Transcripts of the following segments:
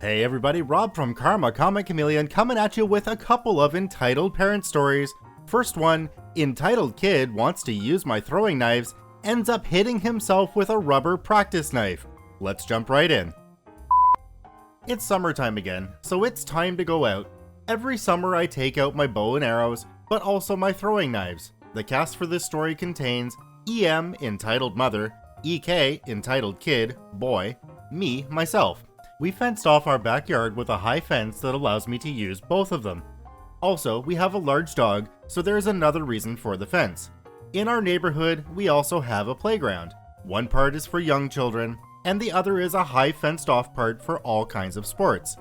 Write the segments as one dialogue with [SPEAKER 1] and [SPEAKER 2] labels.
[SPEAKER 1] Hey everybody, Rob from Karma Comic Chameleon coming at you with a couple of entitled parent stories. First one, entitled kid wants to use my throwing knives, ends up hitting himself with a rubber practice knife. Let's jump right in. It's summertime again, so it's time to go out. Every summer I take out my bow and arrows, but also my throwing knives. The cast for this story contains EM, entitled mother, EK, entitled kid, boy, me, myself. We fenced off our backyard with a high fence that allows me to use both of them. Also, we have a large dog, so there is another reason for the fence. In our neighborhood, we also have a playground. One part is for young children, and the other is a high fenced off part for all kinds of sports.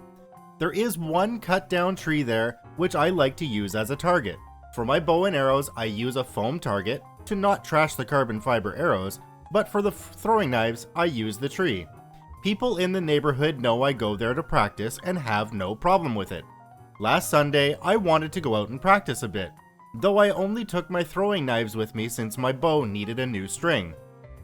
[SPEAKER 1] There is one cut down tree there, which I like to use as a target. For my bow and arrows, I use a foam target to not trash the carbon fiber arrows, but for the throwing knives, I use the tree. People in the neighborhood know I go there to practice and have no problem with it. Last Sunday, I wanted to go out and practice a bit, though I only took my throwing knives with me since my bow needed a new string.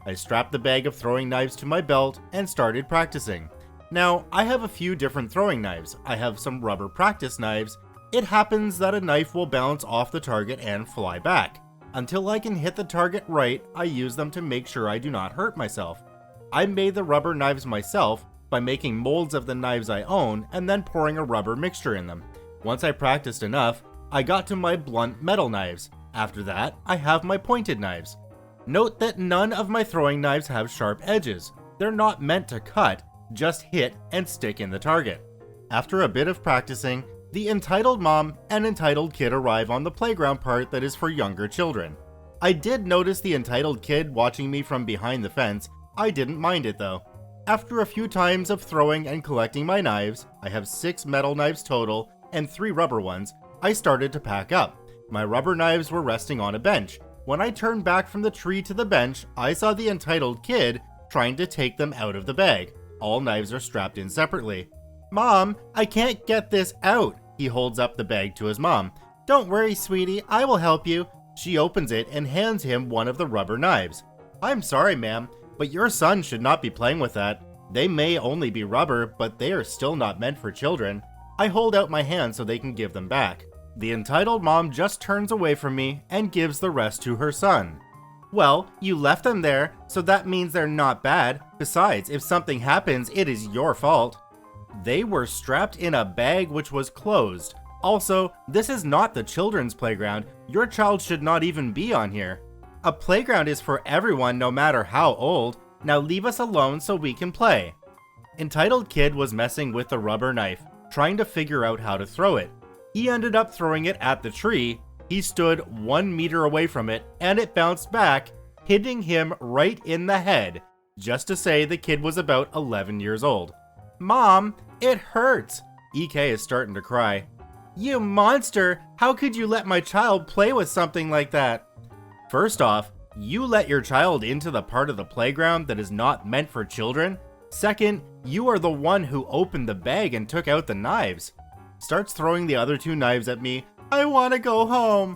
[SPEAKER 1] I strapped the bag of throwing knives to my belt and started practicing. Now, I have a few different throwing knives. I have some rubber practice knives. It happens that a knife will bounce off the target and fly back. Until I can hit the target right, I use them to make sure I do not hurt myself. I made the rubber knives myself by making molds of the knives I own and then pouring a rubber mixture in them. Once I practiced enough, I got to my blunt metal knives. After that, I have my pointed knives. Note that none of my throwing knives have sharp edges. They're not meant to cut, just hit and stick in the target. After a bit of practicing, the entitled mom and entitled kid arrive on the playground part that is for younger children. I did notice the entitled kid watching me from behind the fence. I didn't mind it though. After a few times of throwing and collecting my knives, I have 6 metal knives total and 3 rubber ones, I started to pack up. My rubber knives were resting on a bench. When I turned back from the tree to the bench, I saw the entitled kid trying to take them out of the bag. All knives are strapped in separately. "Mom, I can't get this out." He holds up the bag to his mom. "Don't worry, sweetie, I will help you." She opens it and hands him one of the rubber knives. "I'm sorry, ma'am, but your son should not be playing with that. They may only be rubber, but they are still not meant for children." I hold out my hand so they can give them back. The entitled mom just turns away from me and gives the rest to her son. "Well, you left them there, so that means they're not bad. Besides, if something happens, it is your fault." They were strapped in a bag which was closed. Also, this is not the children's playground. Your child should not even be on here. A playground is for everyone no matter how old. Now leave us alone so we can play. Entitled kid was messing with the rubber knife, trying to figure out how to throw it. He ended up throwing it at the tree. He stood 1 meter away from it and it bounced back, hitting him right in the head. Just to say the kid was about 11 years old. "Mom, it hurts." EK is starting to cry. "You monster! How could you let my child play with something like that?" First off, you let your child into the part of the playground that is not meant for children. Second, you are the one who opened the bag and took out the knives. Starts throwing the other 2 knives at me. "I want to go home."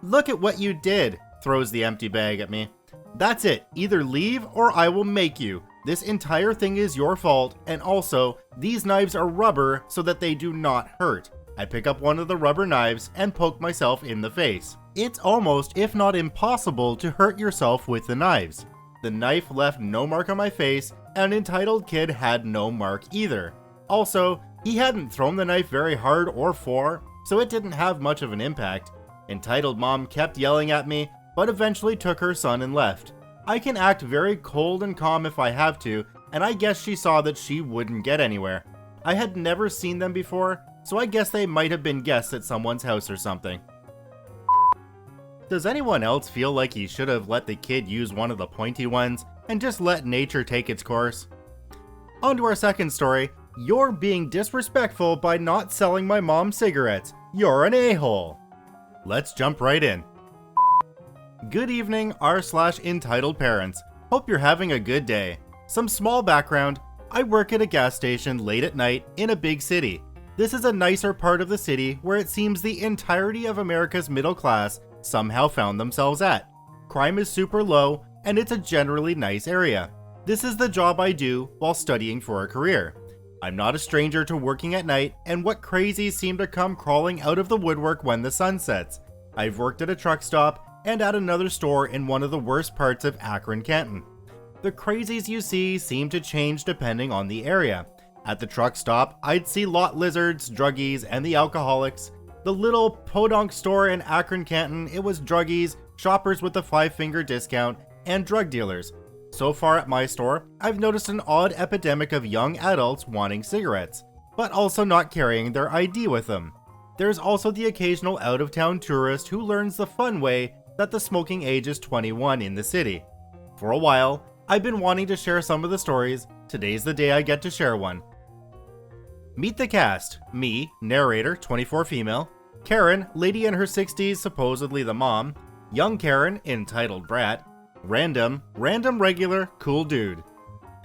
[SPEAKER 1] "Look at what you did," throws the empty bag at me. "That's it, either leave or I will make you. This entire thing is your fault, and also, these knives are rubber so that they do not hurt." I pick up one of the rubber knives and poke myself in the face. It's almost, if not impossible, to hurt yourself with the knives. The knife left no mark on my face, and entitled kid had no mark either. Also, he hadn't thrown the knife very hard or far, so it didn't have much of an impact. Entitled mom kept yelling at me, but eventually took her son and left. I can act very cold and calm if I have to, and I guess she saw that she wouldn't get anywhere. I had never seen them before, so I guess they might have been guests at someone's house or something. Does anyone else feel like he should have let the kid use one of the pointy ones and just let nature take its course? On to our second story. You're being disrespectful by not selling my mom cigarettes. You're an a-hole. Let's jump right in. Good evening, r/entitled parents. Hope you're having a good day. Some small background. I work at a gas station late at night in a big city. This is a nicer part of the city where it seems the entirety of America's middle class somehow found themselves at. Crime is super low, and it's a generally nice area. This is the job I do while studying for a career. I'm not a stranger to working at night, and what crazies seem to come crawling out of the woodwork when the sun sets. I've worked at a truck stop and at another store in one of the worst parts of Akron, Canton. The crazies you see seem to change depending on the area. At the truck stop, I'd see lot lizards, druggies, and the alcoholics. The little podunk store in Akron, Canton, it was druggies, shoppers with a 5-finger discount, and drug dealers. So far at my store, I've noticed an odd epidemic of young adults wanting cigarettes, but also not carrying their ID with them. There's also the occasional out-of-town tourist who learns the fun way that the smoking age is 21 in the city. For a while, I've been wanting to share some of the stories. Today's the day I get to share one. Meet the cast. Me, narrator, 24 female. Karen, lady in her 60s, supposedly the mom. Young Karen, entitled brat. Random regular, cool dude.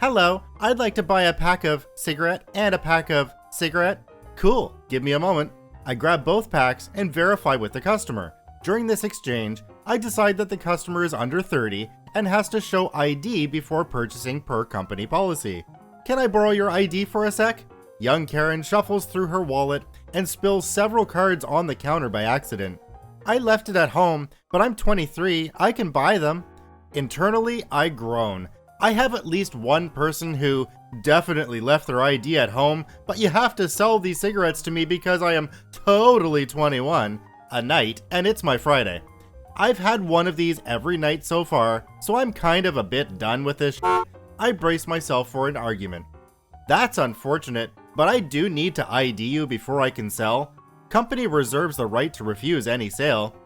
[SPEAKER 1] Hello, I'd like to buy a pack of cigarette and a pack of cigarette. Cool, give me a moment. I grab both packs and verify with the customer. During this exchange, I decide that the customer is under 30 and has to show ID before purchasing per company policy. Can I borrow your ID for a sec? Young Karen shuffles through her wallet and spills several cards on the counter by accident. I left it at home, but I'm 23, I can buy them. Internally, I groan. I have at least one person who definitely left their ID at home, but you have to sell these cigarettes to me because I am totally 21 a night, and it's my Friday. I've had one of these every night so far, so I'm kind of a bit done with this shit. I brace myself for an argument. That's unfortunate, but I do need to ID you before I can sell. Company reserves the right to refuse any sale.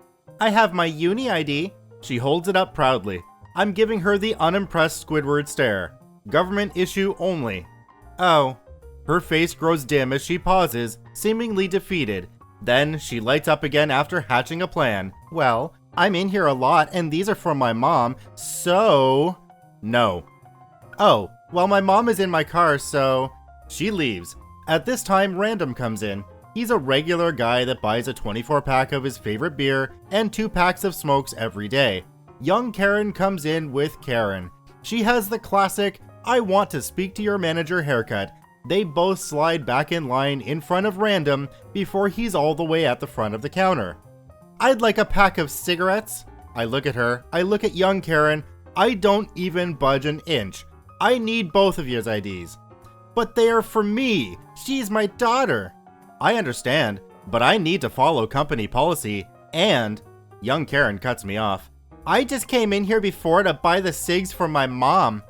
[SPEAKER 1] I have my uni ID. She holds it up proudly. I'm giving her the unimpressed Squidward stare. Government issue only. Oh. Her face grows dim as she pauses, seemingly defeated. Then she lights up again after hatching a plan. Well, I'm in here a lot and these are from my mom, so... No. Oh, well my mom is in my car, so... She leaves. At this time, Random comes in. He's a regular guy that buys a 24-pack of his favorite beer and 2 packs of smokes every day. Young Karen comes in with Karen. She has the classic, I want to speak to your manager haircut. They both slide back in line in front of Random before he's all the way at the front of the counter. I'd like a pack of cigarettes. I look at her, I look at young Karen. I don't even budge an inch. I need both of your IDs. But they are for me. She's my daughter. I understand, but I need to follow company policy, and... Young Karen cuts me off. I just came in here before to buy the cigs for my mom.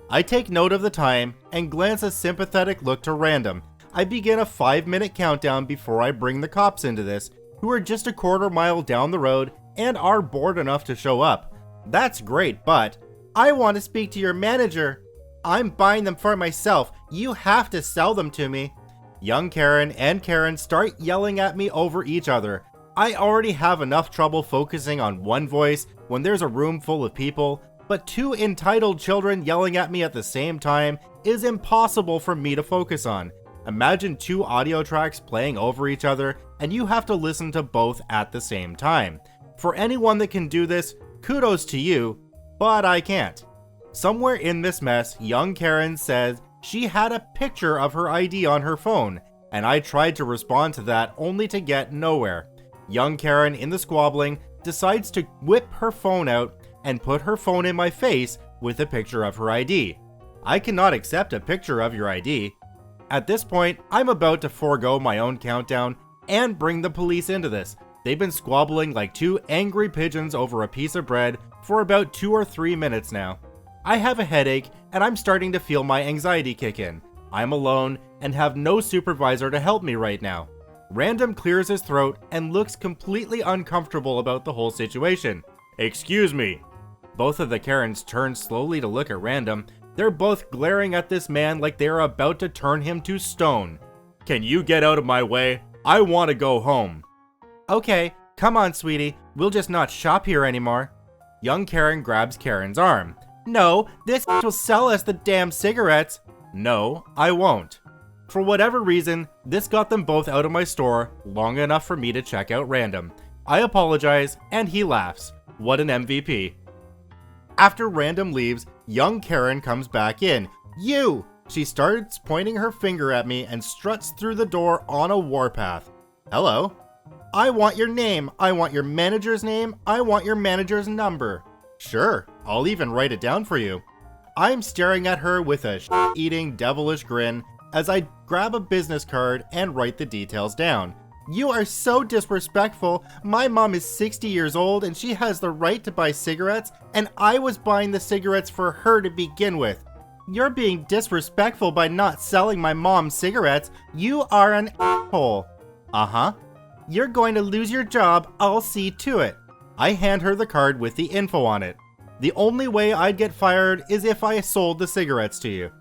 [SPEAKER 1] I take note of the time and glance a sympathetic look to Random. I begin a 5-minute countdown before I bring the cops into this, who are just a quarter mile down the road and are bored enough to show up. That's great, but I want to speak to your manager. I'm buying them for myself. You have to sell them to me. Young Karen and Karen start yelling at me over each other. I already have enough trouble focusing on one voice when there's a room full of people, but 2 entitled children yelling at me at the same time is impossible for me to focus on. Imagine 2 audio tracks playing over each other and you have to listen to both at the same time. For anyone that can do this, kudos to you, but I can't. Somewhere in this mess, young Karen says she had a picture of her ID on her phone, and I tried to respond to that only to get nowhere. Young Karen, in the squabbling, decides to whip her phone out and put her phone in my face with a picture of her ID. I cannot accept a picture of your ID. At this point, I'm about to forego my own countdown and bring the police into this. They've been squabbling like 2 angry pigeons over a piece of bread for about 2 or 3 minutes now. I have a headache and I'm starting to feel my anxiety kick in. I'm alone and have no supervisor to help me right now. Random clears his throat and looks completely uncomfortable about the whole situation. Excuse me. Both of the Karens turn slowly to look at Random. They're both glaring at this man like they're about to turn him to stone. Can you get out of my way? I want to go home. Okay, come on sweetie, we'll just not shop here anymore. Young Karen grabs Karen's arm. No, this will sell us the damn cigarettes. No, I won't. For whatever reason, this got them both out of my store long enough for me to check out Random. I apologize, and he laughs. What an MVP. After Random leaves, young Karen comes back in. You! She starts pointing her finger at me and struts through the door on a warpath. Hello? I want your name. I want your manager's name. I want your manager's number. Sure, I'll even write it down for you. I'm staring at her with a shit-eating devilish grin as I grab a business card and write the details down. You are so disrespectful. My mom is 60 years old and she has the right to buy cigarettes, and I was buying the cigarettes for her to begin with. You're being disrespectful by not selling my mom cigarettes. You are an asshole. Uh-huh. You're going to lose your job. I'll see to it. I hand her the card with the info on it. The only way I'd get fired is if I sold the cigarettes to you.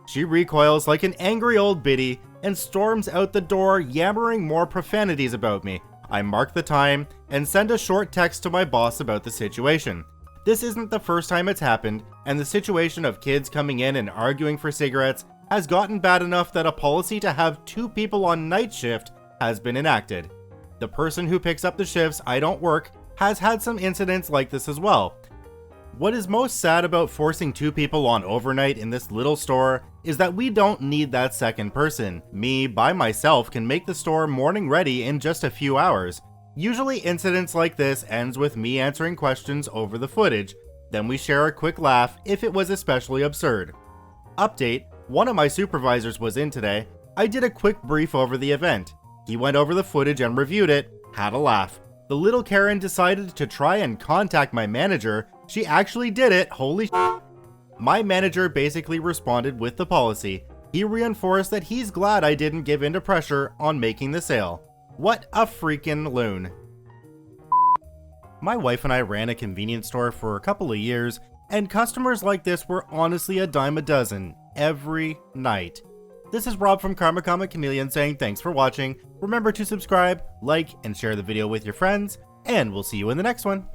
[SPEAKER 1] She recoils like an angry old biddy and storms out the door, yammering more profanities about me. I mark the time and send a short text to my boss about the situation. This isn't the first time it's happened, and the situation of kids coming in and arguing for cigarettes has gotten bad enough that a policy to have 2 people on night shift has been enacted. The person who picks up the shifts I don't work has had some incidents like this as well. What is most sad about forcing 2 people on overnight in this little store is that we don't need that second person. Me, by myself, can make the store morning ready in just a few hours. Usually incidents like this ends with me answering questions over the footage, then we share a quick laugh if it was especially absurd. Update, one of my supervisors was in today. I did a quick brief over the event. He went over the footage and reviewed it, had a laugh. The little Karen decided to try and contact my manager. She actually did it, holy shit. My manager basically responded with the policy. He reinforced that he's glad I didn't give in to pressure on making the sale. What a freaking loon. My wife and I ran a convenience store for a couple of years, and customers like this were honestly a dime a dozen, every night. This is Rob from Karma Comic Chameleon saying thanks for watching. Remember to subscribe, like, and share the video with your friends, and we'll see you in the next one.